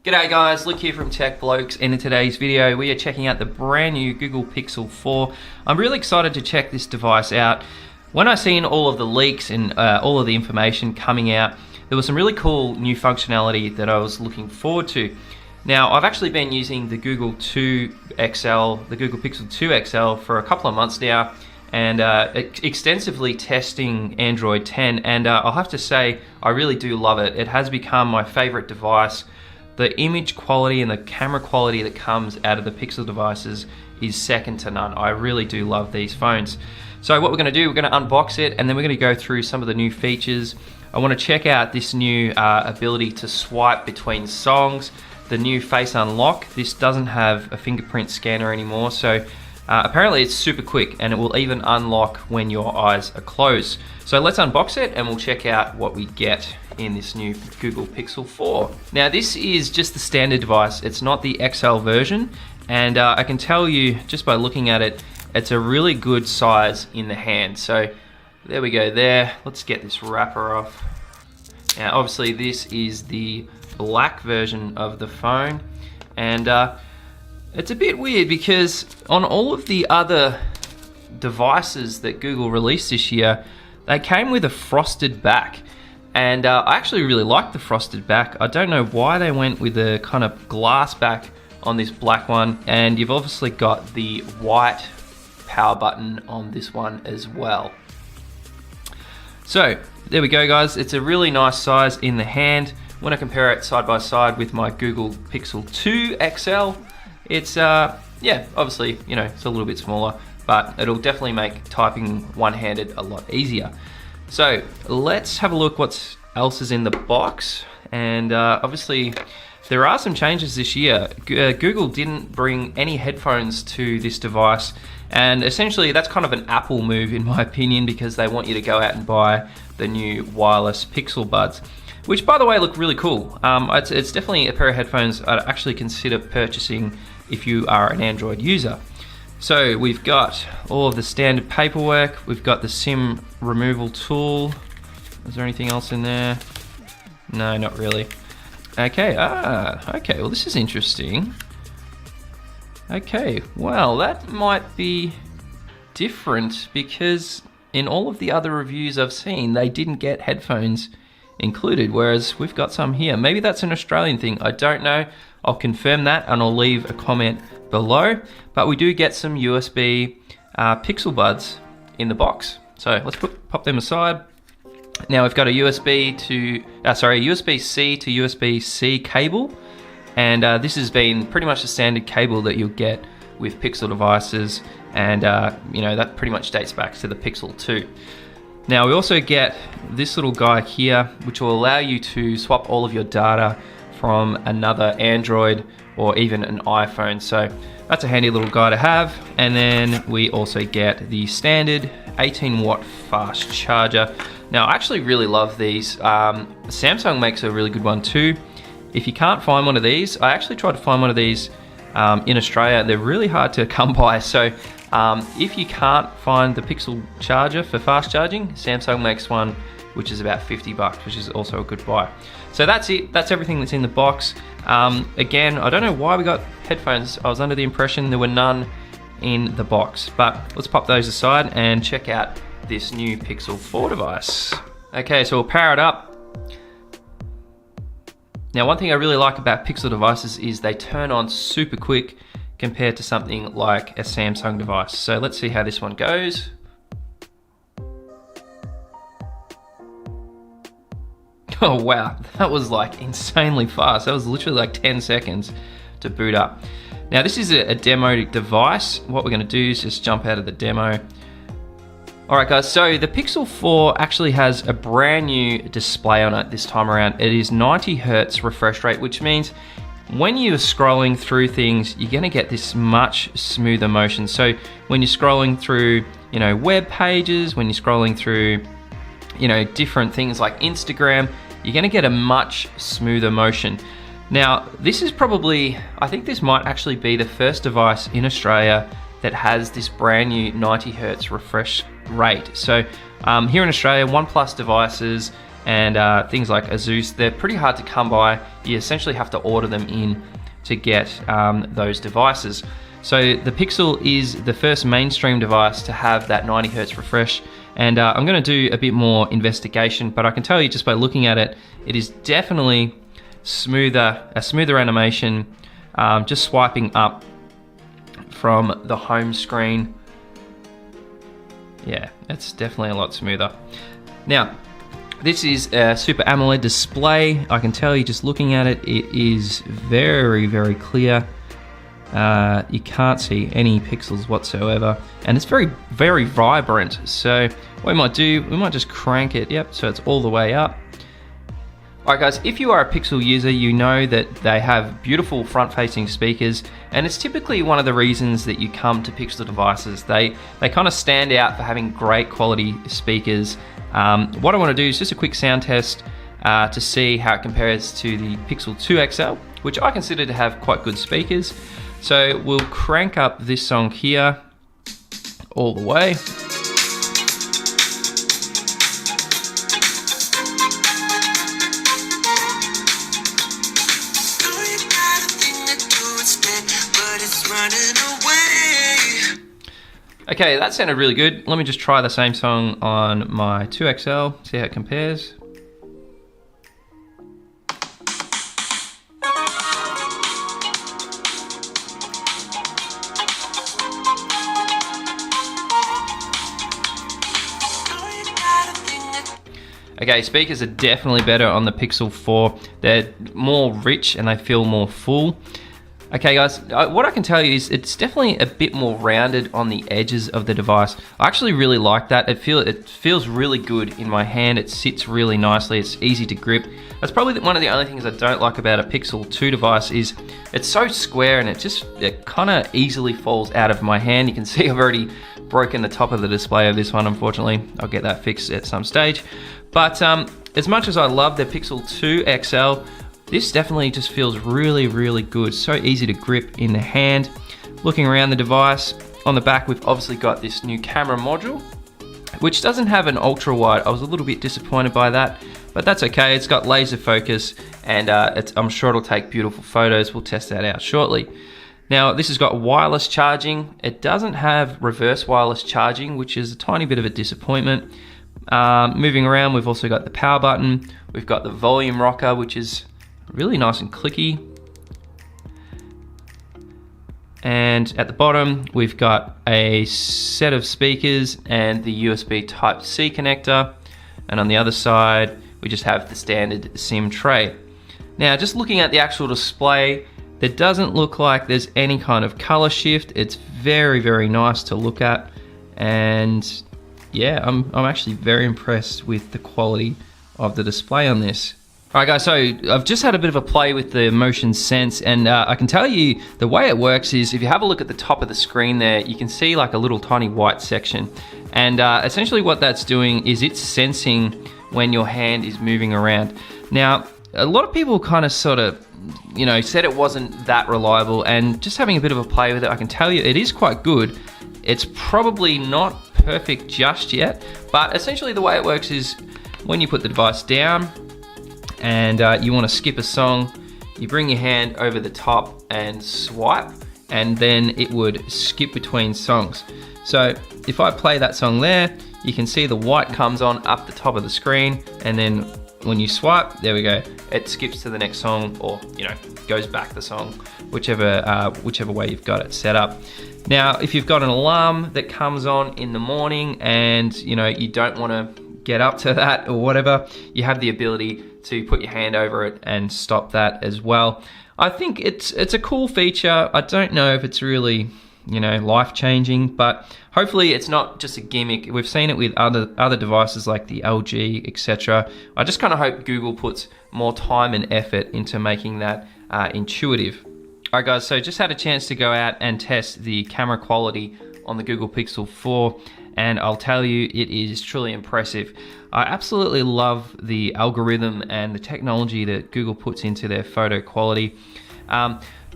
G'day guys, Luke here from Tech Blokes, and in today's video we are checking out the brand new Google Pixel 4. I'm really excited to check this device out. When I seen all of the leaks and all of the information coming out, there was some really cool new functionality that I was looking forward to. Now, I've actually been using the Google 2 XL, the Google Pixel 2 XL for a couple of months now, and extensively testing Android 10, and I'll have to say I really do love it. It has become my favorite device. The image quality and the camera quality that comes out of the Pixel devices is second to none. I really do love these phones. So what we're going to do, we're going to unbox it, and then we're going to go through some of the new features. I want to check out this new ability to swipe between songs, the new Face Unlock. This doesn't have a fingerprint scanner anymore, so apparently it's super quick, and it will even unlock when your eyes are closed. So let's unbox it and we'll check out what we get in this new Google Pixel 4. Now this is just the standard device, it's not the XL version, and I can tell you just by looking at it, it's a really good size in the hand. So there we go there. Let's get this wrapper off. Now obviously this is the black version of the phone, and it's a bit weird because on all of the other devices that Google released this year, they came with a frosted back. And I actually really like the frosted back. I don't know why they went with a kind of glass back on this black one. And you've obviously got the white power button on this one as well. So there we go guys. It's a really nice size in the hand. When I compare it side by side with my Google Pixel 2 XL, it's yeah, obviously, you know, it's a little bit smaller, but it'll definitely make typing one-handed a lot easier. So let's have a look what else is in the box. And obviously there are some changes this year. Google didn't bring any headphones to this device, and essentially that's kind of an Apple move in my opinion, because they want you to go out and buy the new wireless Pixel Buds, which by the way look really cool. It's definitely a pair of headphones I'd actually consider purchasing if you are an Android user. So we've got all of the standard paperwork, we've got the SIM removal tool. Is there anything else in there? No, not really. Okay, okay, well this is interesting. Okay, well that might be different because in all of the other reviews I've seen, they didn't get headphones included, whereas we've got some here. Maybe that's an Australian thing, I don't know. I'll confirm that and I'll leave a comment below, but we do get some USB Pixel Buds in the box. So let's pop them aside. Now we've got a USB-C to USB-C cable, and this has been pretty much the standard cable that you'll get with Pixel devices, and you know, that pretty much dates back to the Pixel 2. Now we also get this little guy here, which will allow you to swap all of your data from another Android or even an iPhone. So that's a handy little guy to have. And then we also get the standard 18-watt fast charger. Now I actually really love these. Samsung makes a really good one too. If you can't find one of these, I actually tried to find one of these in Australia. They're really hard to come by. So if you can't find the Pixel charger for fast charging, Samsung makes one which is about 50 bucks, which is also a good buy. So that's it, that's everything that's in the box. Again, I don't know why we got headphones. I was under the impression there were none in the box, but let's pop those aside and check out this new Pixel 4 device. Okay, so we'll power it up. Now, one thing I really like about Pixel devices is they turn on super quick compared to something like a Samsung device. So let's see how this one goes. Oh wow, that was like insanely fast. That was literally like 10 seconds to boot up. Now this is a demo device. What we're gonna do is just jump out of the demo. All right guys, so the Pixel 4 actually has a brand new display on it this time around. It is 90 Hertz refresh rate, which means when you're scrolling through things, you're gonna get this much smoother motion. So when you're scrolling through, you know, web pages, when you're scrolling through, you know, different things like Instagram, you're gonna get a much smoother motion. Now, this is probably, I think this might actually be the first device in Australia that has this brand new 90 Hertz refresh rate. So here in Australia, OnePlus devices and things like Asus. They're pretty hard to come by. You essentially have to order them in to get those devices. So the Pixel is the first mainstream device to have that 90 Hz refresh, and I'm going to do a bit more investigation, but I can tell you just by looking at it, it is definitely a smoother animation, just swiping up from the home screen. Yeah, it's definitely a lot smoother. Now, this is a Super AMOLED display. I can tell you just looking at it, it is very, very clear. You can't see any pixels whatsoever, and it's very, very vibrant. So what we might do, we might just crank it, yep, so it's all the way up. Alright guys, if you are a Pixel user, you know that they have beautiful front-facing speakers, and it's typically one of the reasons that you come to Pixel devices. They kind of stand out for having great quality speakers. What I want to do is just a quick sound test to see how it compares to the Pixel 2 XL, which I consider to have quite good speakers. So we'll crank up this song here all the way. Okay, that sounded really good. Let me just try the same song on my 2XL, see how it compares. Okay, speakers are definitely better on the Pixel 4. They're more rich and they feel more full. Okay guys, what I can tell you is it's definitely a bit more rounded on the edges of the device. I actually really like that. It feels really good in my hand. It sits really nicely. It's easy to grip. That's probably one of the only things I don't like about a Pixel 2 device is it's so square and it kind of easily falls out of my hand. You can see I've already broken the top of the display of this one, unfortunately. I'll get that fixed at some stage. But as much as I love the Pixel 2 XL, this definitely just feels really, really good. So easy to grip in the hand. Looking around the device, on the back we've obviously got this new camera module, which doesn't have an ultra wide. I was a little bit disappointed by that, but that's okay. It's got laser focus and I'm sure it'll take beautiful photos. We'll test that out shortly. Now this has got wireless charging. It doesn't have reverse wireless charging, which is a tiny bit of a disappointment. Moving around, we've also got the power button. We've got the volume rocker, which is really nice and clicky. And at the bottom, we've got a set of speakers and the USB Type-C connector. And on the other side, we just have the standard SIM tray. Now, just looking at the actual display, there doesn't look like there's any kind of color shift. It's very, very nice to look at. And yeah, I'm actually very impressed with the quality of the display on this. Alright guys, so I've just had a bit of a play with the Motion Sense, and I can tell you the way it works is if you have a look at the top of the screen there, you can see like a little tiny white section. And essentially what that's doing is it's sensing when your hand is moving around. Now, a lot of people kind of sort of, you know, said it wasn't that reliable, and just having a bit of a play with it, I can tell you it is quite good. It's probably not perfect just yet, but essentially the way it works is when you put the device down, and you want to skip a song, you bring your hand over the top and swipe, and then it would skip between songs. So if I play that song there, you can see the white comes on up the top of the screen, and then when you swipe, there we go, it skips to the next song, or you know, goes back the song, whichever way you've got it set up. Now, if you've got an alarm that comes on in the morning and you know you don't want to get up to that or whatever, you have the ability to put your hand over it and stop that as well. I think it's a cool feature. I don't know if it's really, you know, life-changing, but hopefully it's not just a gimmick. We've seen it with other devices like the LG, etc. I just kind of hope Google puts more time and effort into making that intuitive. Alright guys, so just had a chance to go out and test the camera quality on the Google Pixel 4, and I'll tell you, it is truly impressive. I absolutely love the algorithm and the technology that Google puts into their photo quality.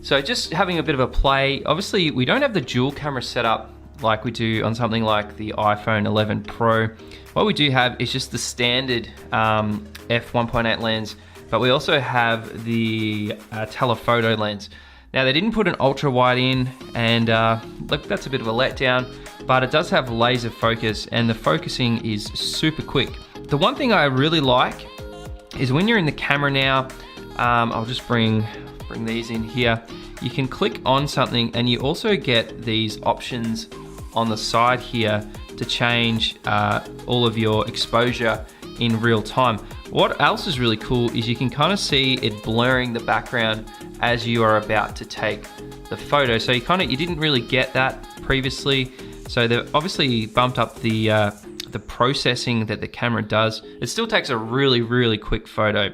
So just having a bit of a play, obviously we don't have the dual camera set up like we do on something like the iPhone 11 Pro. What we do have is just the standard f1.8 lens, but we also have the telephoto lens. Now they didn't put an ultra wide in, and look, that's a bit of a letdown, but it does have laser focus and the focusing is super quick. The one thing I really like is when you're in the camera now, I'll just bring these in here. You can click on something and you also get these options on the side here to change all of your exposure in real time. What else is really cool is you can kind of see it blurring the background as you are about to take the photo. So you didn't really get that previously. So they've obviously bumped up the processing that the camera does. It still takes a really, really quick photo.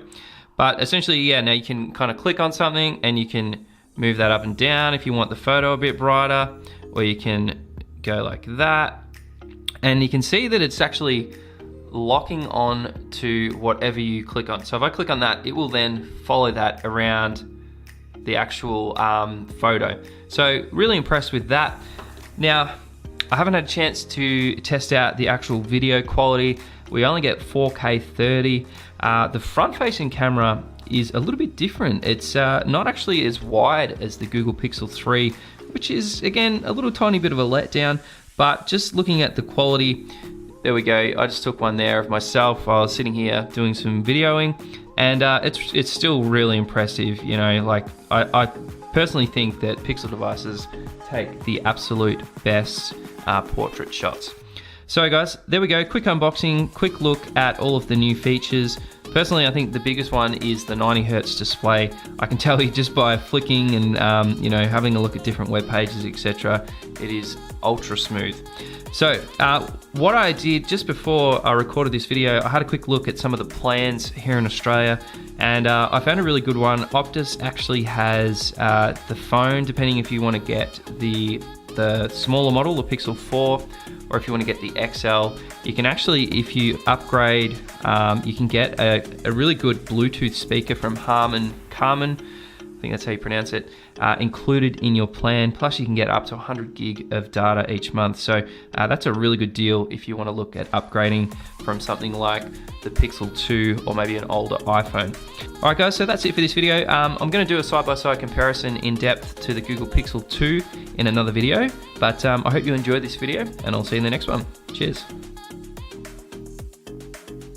But essentially, yeah, now you can kind of click on something and you can move that up and down if you want the photo a bit brighter, or you can go like that. And you can see that it's actually locking on to whatever you click on. So if I click on that, it will then follow that around the actual photo. So really impressed with that. Now, I haven't had a chance to test out the actual video quality. We only get 4K 30. The front-facing camera is a little bit different. It's not actually as wide as the Google Pixel 3, which is, again, a little tiny bit of a letdown, but just looking at the quality, there we go. I just took one there of myself while I was sitting here doing some videoing, and it's still really impressive. You know, like I personally think that Pixel devices take the absolute best portrait shots. So guys, there we go, quick unboxing, quick look at all of the new features. Personally, I think the biggest one is the 90Hz display. I can tell you just by flicking and you know, having a look at different web pages, etc., it is ultra smooth. So what I did just before I recorded this video, I had a quick look at some of the plans here in Australia, and I found a really good one. Optus actually has the phone, depending if you want to get the smaller model, the Pixel 4, or if you want to get the XL, you can actually, if you upgrade, you can get a really good Bluetooth speaker from Harman Kardon, I think that's how you pronounce it, included in your plan. Plus you can get up to 100 gig of data each month. So that's a really good deal if you want to look at upgrading from something like the Pixel 2 or maybe an older iPhone. All right guys, so that's it for this video. I'm going to do a side-by-side comparison in depth to the Google Pixel 2 in another video, but I hope you enjoyed this video and I'll see you in the next one. Cheers.